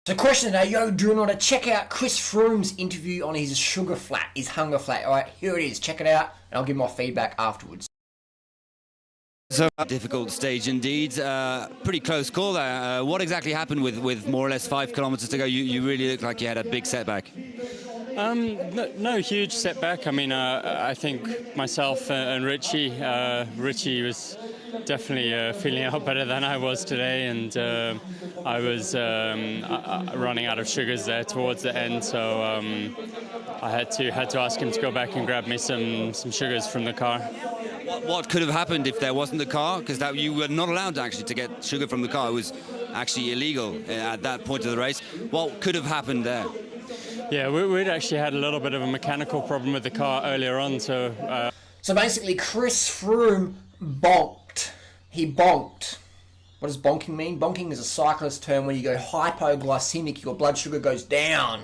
So question today, yo, do you want to check out Chris Froome's interview on his sugar flat, his hunger flat? Alright, here it is, check it out, and I'll give my feedback afterwards. So difficult stage indeed, pretty close call there. What exactly happened with more or less 5 kilometers to go? You really looked like you had a big setback. No huge setback. I mean, I think myself and Richie was definitely feeling out better than I was today, and I was running out of sugars there towards the end, so I had to ask him to go back and grab me some sugars from the car. What could have happened if there wasn't the car? Because you were not allowed actually to get sugar from the car. It was actually illegal at that point of the race. What could have happened there? Yeah, we'd actually had a little bit of a mechanical problem with the car earlier on, so... So basically, Chris Froome bonked. He bonked. What does bonking mean? Bonking is a cyclist term when you go hypoglycemic, your blood sugar goes down.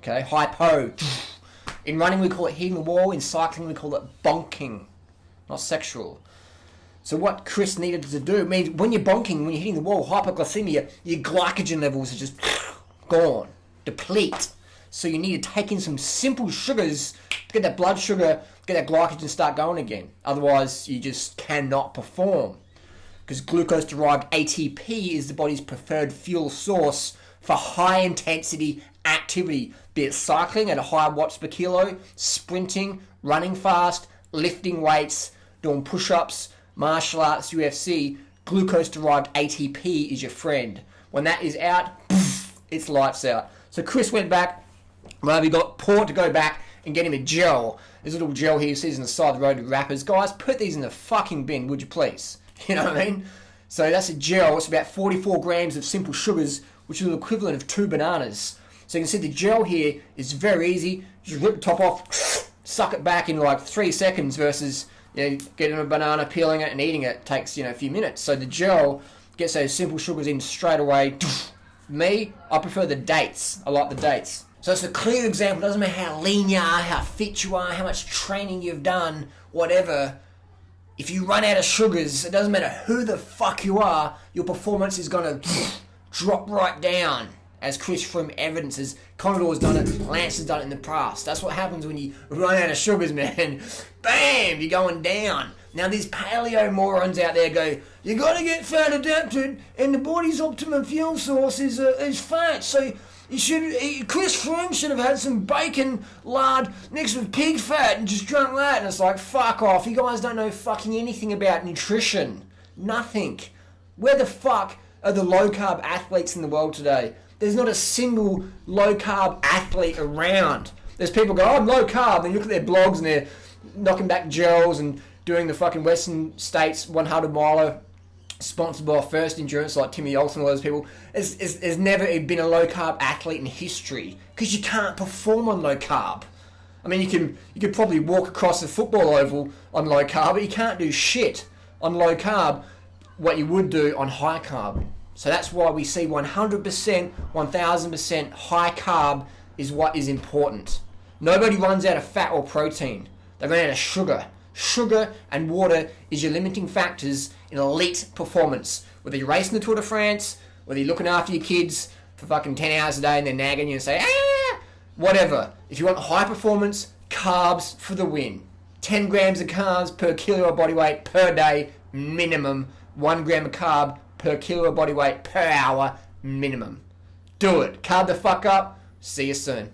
Okay, hypo. In running, we call it hitting the wall. In cycling, we call it bonking. Not sexual. So what Chris needed to do, means when you're bonking, when you're hitting the wall, hypoglycemia, your glycogen levels are just gone, deplete. So you need to take in some simple sugars to get that blood sugar, get that glycogen start going again. Otherwise, you just cannot perform. Because glucose-derived ATP is the body's preferred fuel source for high-intensity activity, be it cycling at a high watts per kilo, sprinting, running fast, lifting weights, doing push-ups, martial arts, UFC. Glucose-derived ATP is your friend. When that is out, poof, it's lights out. So Chris went back. We got Port to go back and get him a gel. This little gel here, you see on the side of the road with wrappers. Guys, put these in the fucking bin, would you please? You know what I mean? So that's a gel. It's about 44 grams of simple sugars, which is the equivalent of 2 bananas. So you can see the gel here is very easy. Just rip the top off, suck it back in like 3 seconds versus getting a banana, peeling it and eating it takes a few minutes. So the gel gets those simple sugars in straight away. Me, I prefer the dates. I like the dates. So it's a clear example. It doesn't matter how lean you are, how fit you are, how much training you've done, whatever. If you run out of sugars, it doesn't matter who the fuck you are, your performance is going to drop right down. As Chris Froome evidences, Commodores done it, Lance has done it in the past. That's what happens when you run out of sugars, man. Bam, you're going down. Now these paleo morons out there go, you got to get fat adapted, and the body's optimum fuel source is fat. So Chris Froome should have had some bacon lard mixed with pig fat and just drunk that. And it's like, fuck off. You guys don't know fucking anything about nutrition. Nothing. Where the fuck are the low-carb athletes in the world today? There's not a single low-carb athlete around. There's people go, oh, I'm low-carb. And you look at their blogs and they're knocking back gels and doing the fucking Western States 100 miler sponsored by First Endurance like Timmy Olsen and all those people. There's never been a low-carb athlete in history because you can't perform on low-carb. I mean, you could probably walk across the football oval on low-carb, but you can't do shit on low-carb what you would do on high-carb. So that's why we see 100%, 1000% high-carb is what is important. Nobody runs out of fat or protein. They run out of sugar. Sugar and water is your limiting factors in elite performance. Whether you're racing the Tour de France, whether you're looking after your kids for fucking 10 hours a day and they're nagging you and say, whatever. If you want high performance, carbs for the win. 10 grams of carbs per kilo of body weight per day, minimum. 1 gram of carb per kilo of body weight per hour, minimum. Do it. Carb the fuck up. See you soon.